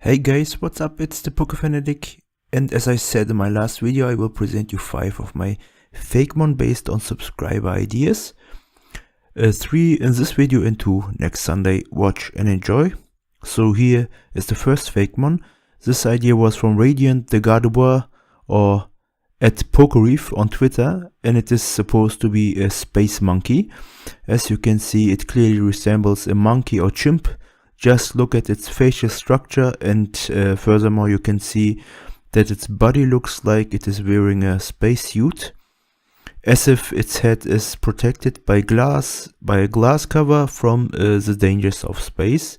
Hey guys, what's up? It's the ThePokeFanatic, and as I said in my last video, I will present you 5 of my Fakemon based on subscriber ideas. 3 in this video and 2 next Sunday. Watch and enjoy. So here is the first Fakemon. This idea was from Radiant the Gardevoir or at Pokereef on Twitter, and it is supposed to be a space monkey. As you can see, it clearly resembles a monkey or chimp. Just look at its facial structure, and furthermore you can see that its body looks like it is wearing a spacesuit, as if its head is protected by a glass cover from the dangers of space,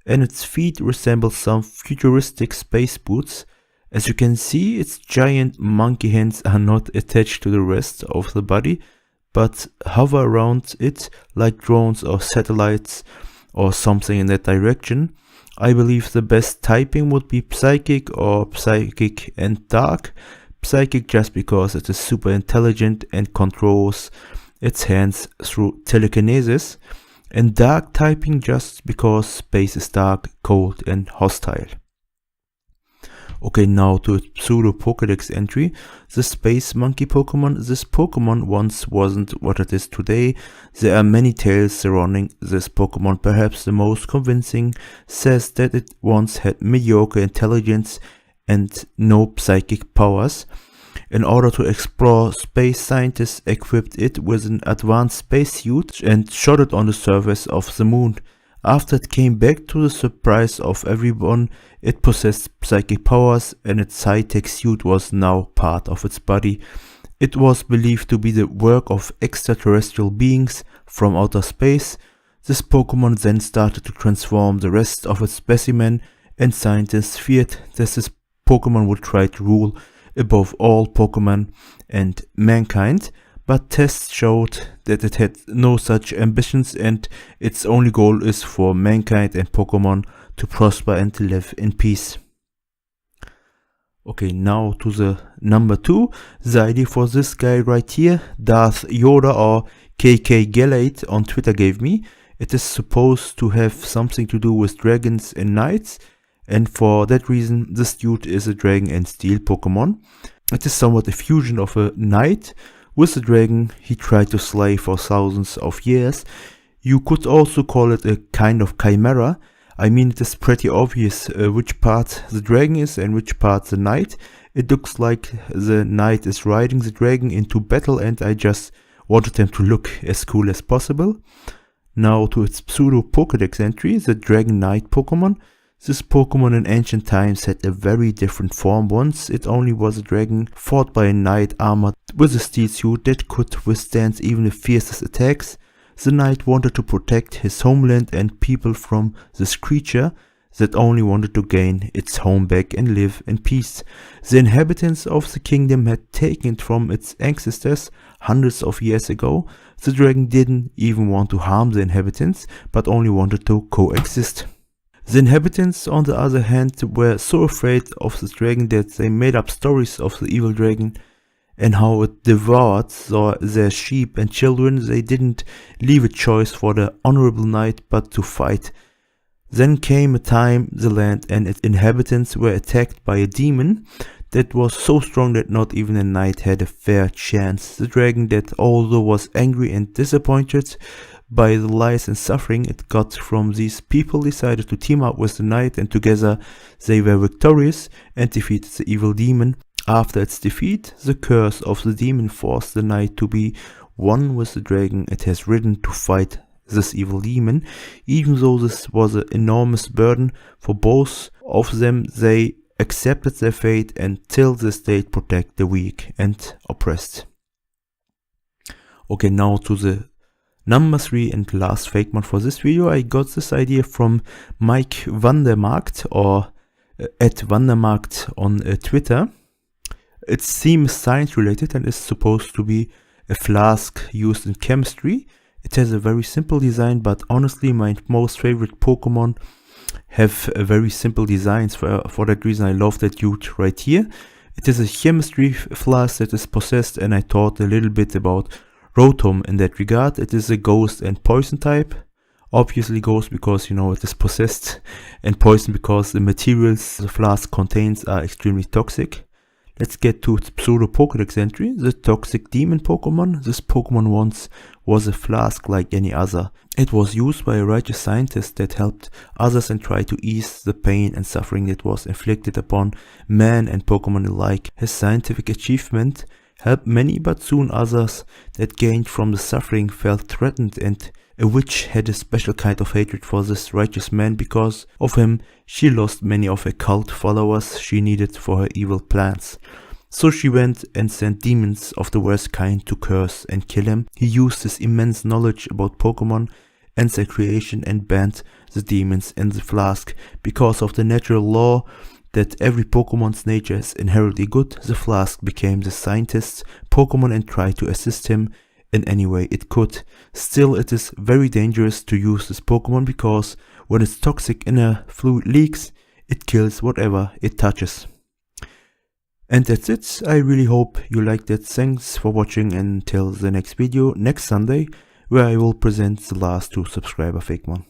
and its feet resemble some futuristic space boots. As you can see, its giant monkey hands are not attached to the rest of the body, but hover around it like drones or satellites, or something in that direction. I believe the best typing would be Psychic or Psychic and Dark. Psychic just because it is super intelligent and controls its hands through telekinesis, and Dark typing just because space is dark, cold and hostile. Okay, now to its pseudo Pokédex entry, the Space Monkey Pokemon. This Pokemon once wasn't what it is today. There are many tales surrounding this Pokemon. Perhaps the most convincing says that it once had mediocre intelligence and no psychic powers. In order to explore space, scientists equipped it with an advanced spacesuit and shot it on the surface of the moon. After it came back, to the surprise of everyone, it possessed psychic powers, and its high-tech suit was now part of its body. It was believed to be the work of extraterrestrial beings from outer space. This Pokemon then started to transform the rest of its specimen, and scientists feared that this Pokemon would try to rule above all Pokemon and mankind. But tests showed that it had no such ambitions, and its only goal is for mankind and Pokemon to prosper and to live in peace. Okay, now to the number 2. The idea for this guy right here, Darth Yoda or KK Galate on Twitter gave me. It is supposed to have something to do with dragons and knights, and for that reason this dude is a dragon and steel Pokemon. It is somewhat a fusion of a knight with the dragon he tried to slay for thousands of years. You could also call it a kind of chimera. I mean, it is pretty obvious which part the dragon is and which part the knight. It looks like the knight is riding the dragon into battle, and I just wanted them to look as cool as possible. Now to its pseudo Pokédex entry, the Dragon Knight Pokemon. This Pokemon in ancient times had a very different form. Once it only was a dragon fought by a knight armored with a steel suit that could withstand even the fiercest attacks. The knight wanted to protect his homeland and people from this creature that only wanted to gain its home back and live in peace. The inhabitants of the kingdom had taken it from its ancestors hundreds of years ago. The dragon didn't even want to harm the inhabitants, but only wanted to coexist. The inhabitants, on the other hand, were so afraid of the dragon that they made up stories of the evil dragon and how it devoured their sheep and children. They didn't leave a choice for the honorable knight but to fight. Then came a time the land and its inhabitants were attacked by a demon that was so strong that not even a knight had a fair chance. The dragon, that although was angry and disappointed by the lies and suffering it got from these people, decided to team up with the knight, and together they were victorious and defeated the evil demon. After its defeat, the curse of the demon forced the knight to be one with the dragon it has ridden to fight this evil demon. Even though this was an enormous burden for both of them, they accepted their fate and till this day protect the weak and oppressed. Okay, now to the number 3 and last Fakemon for this video. I got this idea from Mike Vandermarkt or at Vandermarkt on Twitter. Its theme is science related and is supposed to be a flask used in chemistry. It has a very simple design, but honestly my most favorite Pokemon have very simple designs. For that reason I love that dude right here. It is a chemistry flask that is possessed, and I thought a little bit about Rotom in that regard. It is a ghost and poison type. Obviously Ghost because, you know, it is possessed, and Poison because the materials the flask contains are extremely toxic. Let's get to its pseudo Pokédex entry, the Toxic Demon Pokemon. This Pokemon once was a flask like any other. It was used by a righteous scientist that helped others and tried to ease the pain and suffering that was inflicted upon man and Pokemon alike. His scientific achievement helped many, but soon others that gained from the suffering felt threatened, and a witch had a special kind of hatred for this righteous man. Because of him, she lost many of her cult followers she needed for her evil plans. So she went and sent demons of the worst kind to curse and kill him. He used his immense knowledge about Pokemon and their creation and banned the demons in the flask. Because of the natural law that every Pokemon's nature is inherently good, the flask became the scientist's Pokemon and tried to assist him in any way it could. Still, it is very dangerous to use this Pokemon because when its toxic inner fluid leaks, it kills whatever it touches. And that's it. I really hope you liked it. Thanks for watching, until the next video next Sunday, where I will present the last 2 subscriber Fakemon.